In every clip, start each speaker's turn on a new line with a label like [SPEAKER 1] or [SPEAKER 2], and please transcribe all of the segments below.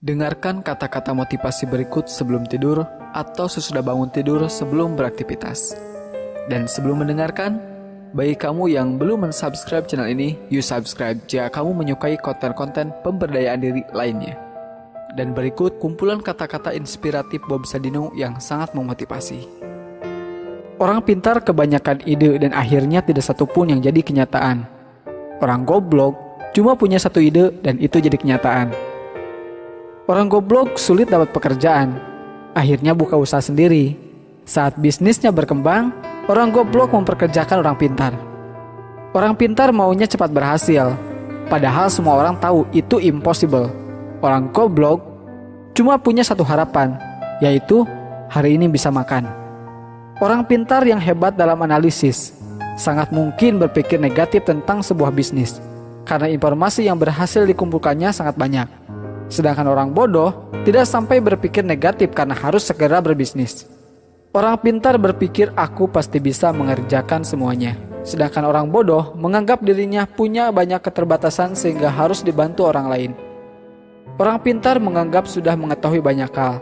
[SPEAKER 1] Dengarkan kata-kata motivasi berikut sebelum tidur atau sesudah bangun tidur sebelum beraktivitas. Dan sebelum mendengarkan, bagi kamu yang belum mensubscribe channel ini, you subscribe jika kamu menyukai konten-konten pemberdayaan diri lainnya. Dan berikut kumpulan kata-kata inspiratif Bob Sadino yang sangat memotivasi. Orang pintar kebanyakan ide dan akhirnya tidak satupun yang jadi kenyataan. Orang goblok cuma punya satu ide dan itu jadi kenyataan. Orang goblok sulit dapat pekerjaan, akhirnya buka usaha sendiri. Saat bisnisnya berkembang, orang goblok memperkerjakan orang pintar. Orang pintar maunya cepat berhasil, padahal semua orang tahu itu impossible. Orang goblok cuma punya satu harapan, yaitu hari ini bisa makan. Orang pintar yang hebat dalam analisis sangat mungkin berpikir negatif tentang sebuah bisnis, karena informasi yang berhasil dikumpulkannya sangat banyak. Sedangkan orang bodoh tidak sampai berpikir negatif karena harus segera berbisnis. Orang pintar berpikir aku pasti bisa mengerjakan semuanya. Sedangkan orang bodoh menganggap dirinya punya banyak keterbatasan sehingga harus dibantu orang lain. Orang pintar menganggap sudah mengetahui banyak hal,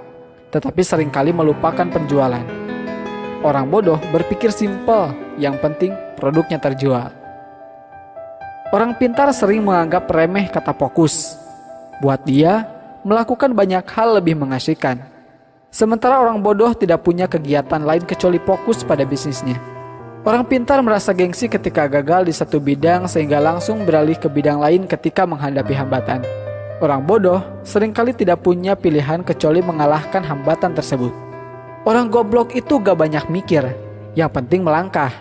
[SPEAKER 1] tetapi seringkali melupakan penjualan. Orang bodoh berpikir simpel, yang penting produknya terjual. Orang pintar sering menganggap remeh kata fokus. Buat dia, melakukan banyak hal lebih mengasihkan. Sementara orang bodoh tidak punya kegiatan lain kecuali fokus pada bisnisnya. Orang pintar merasa gengsi ketika gagal di satu bidang sehingga langsung beralih ke bidang lain ketika menghadapi hambatan. Orang bodoh seringkali tidak punya pilihan kecuali mengalahkan hambatan tersebut. Orang goblok itu gak banyak mikir, yang penting melangkah.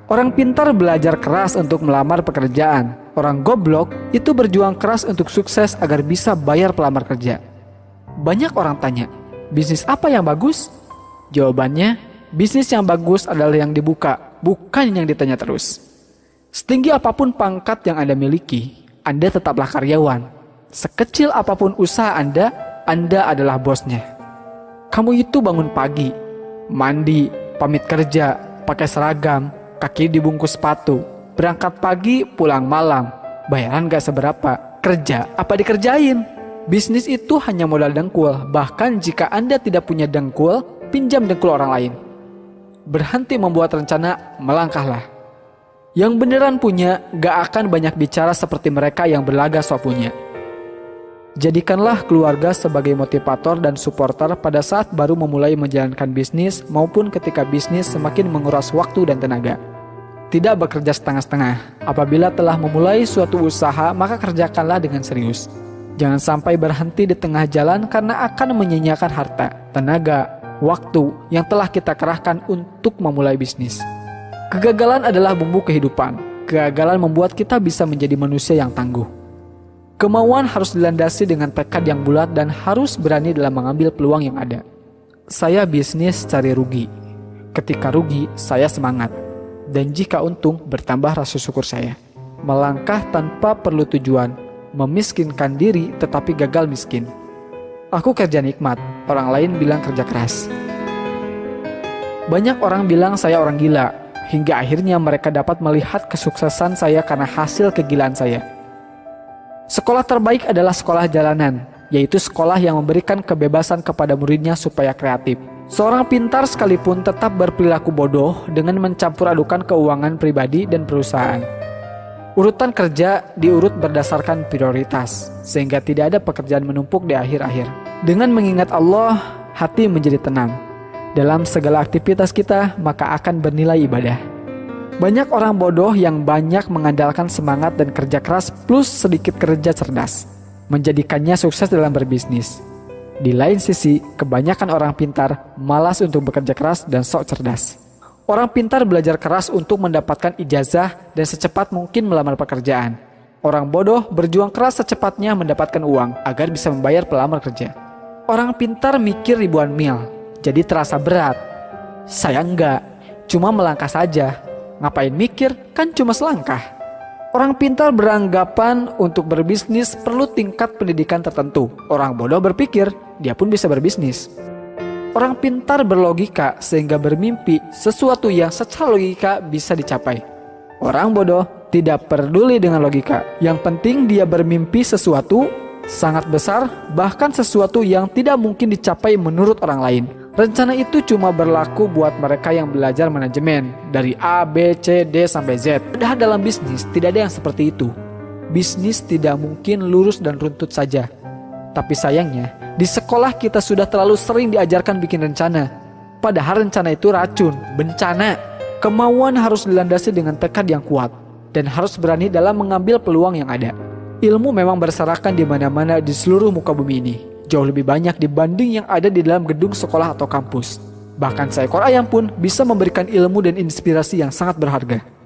[SPEAKER 1] Orang pintar belajar keras untuk melamar pekerjaan. Orang goblok itu berjuang keras untuk sukses agar bisa bayar pelamar kerja. Banyak orang tanya, bisnis apa yang bagus? Jawabannya, bisnis yang bagus adalah yang dibuka, bukan yang ditanya terus. Setinggi apapun pangkat yang Anda miliki, Anda tetaplah karyawan. Sekecil apapun usaha Anda adalah bosnya. Kamu itu bangun pagi, mandi, pamit kerja, pakai seragam, kaki dibungkus sepatu, berangkat pagi, pulang malam, bayaran gak seberapa, kerja apa dikerjain? Bisnis itu hanya modal dengkul, bahkan jika Anda tidak punya dengkul, pinjam dengkul orang lain. Berhenti membuat rencana, melangkahlah. Yang beneran punya gak akan banyak bicara seperti mereka yang berlagak sok punya. Jadikanlah keluarga sebagai motivator dan supporter pada saat baru memulai menjalankan bisnis maupun ketika bisnis semakin menguras waktu dan tenaga. Tidak bekerja setengah-setengah. Apabila telah memulai suatu usaha, maka kerjakanlah dengan serius. Jangan sampai berhenti di tengah jalan karena akan menyia-nyiakan harta, tenaga, waktu yang telah kita kerahkan untuk memulai bisnis. Kegagalan adalah bumbu kehidupan. Kegagalan membuat kita bisa menjadi manusia yang tangguh. Kemauan harus dilandasi dengan tekad yang bulat dan harus berani dalam mengambil peluang yang ada. Saya bisnis cari rugi. Ketika rugi, saya semangat. Dan jika untung, bertambah rasa syukur saya. Melangkah tanpa perlu tujuan, memiskinkan diri tetapi gagal miskin. Aku kerja nikmat, orang lain bilang kerja keras. Banyak orang bilang saya orang gila, hingga akhirnya mereka dapat melihat kesuksesan saya karena hasil kegilaan saya. Sekolah terbaik adalah sekolah jalanan, yaitu sekolah yang memberikan kebebasan kepada muridnya supaya kreatif. Seorang pintar sekalipun tetap berperilaku bodoh dengan mencampur adukan keuangan pribadi dan perusahaan. Urutan kerja diurut berdasarkan prioritas, sehingga tidak ada pekerjaan menumpuk di akhir-akhir. Dengan mengingat Allah, hati menjadi tenang. Dalam segala aktivitas kita, maka akan bernilai ibadah. Banyak orang bodoh yang banyak mengandalkan semangat dan kerja keras plus sedikit kerja cerdas, menjadikannya sukses dalam berbisnis. Di lain sisi, kebanyakan orang pintar malas untuk bekerja keras dan sok cerdas. Orang pintar belajar keras untuk mendapatkan ijazah dan secepat mungkin melamar pekerjaan. Orang bodoh berjuang keras secepatnya mendapatkan uang agar bisa membayar pelamar kerja. Orang pintar mikir ribuan mil, jadi terasa berat. Saya enggak, cuma melangkah saja. Ngapain mikir, kan cuma selangkah. Orang pintar beranggapan untuk berbisnis perlu tingkat pendidikan tertentu. Orang bodoh berpikir, dia pun bisa berbisnis. Orang pintar berlogika sehingga bermimpi sesuatu yang secara logika bisa dicapai. Orang bodoh tidak peduli dengan logika. Yang penting dia bermimpi sesuatu, sangat besar, bahkan sesuatu yang tidak mungkin dicapai menurut orang lain. Rencana itu cuma berlaku buat mereka yang belajar manajemen dari A, B, C, D, sampai Z. Padahal dalam bisnis tidak ada yang seperti itu. Bisnis tidak mungkin lurus dan runtut saja. Tapi sayangnya, di sekolah kita sudah terlalu sering diajarkan bikin rencana. Padahal rencana itu racun, bencana. Kemauan harus dilandasi dengan tekad yang kuat dan harus berani dalam mengambil peluang yang ada. Ilmu memang berserakan di mana-mana di seluruh muka bumi ini. Jauh lebih banyak dibanding yang ada di dalam gedung sekolah atau kampus. Bahkan seekor ayam pun bisa memberikan ilmu dan inspirasi yang sangat berharga.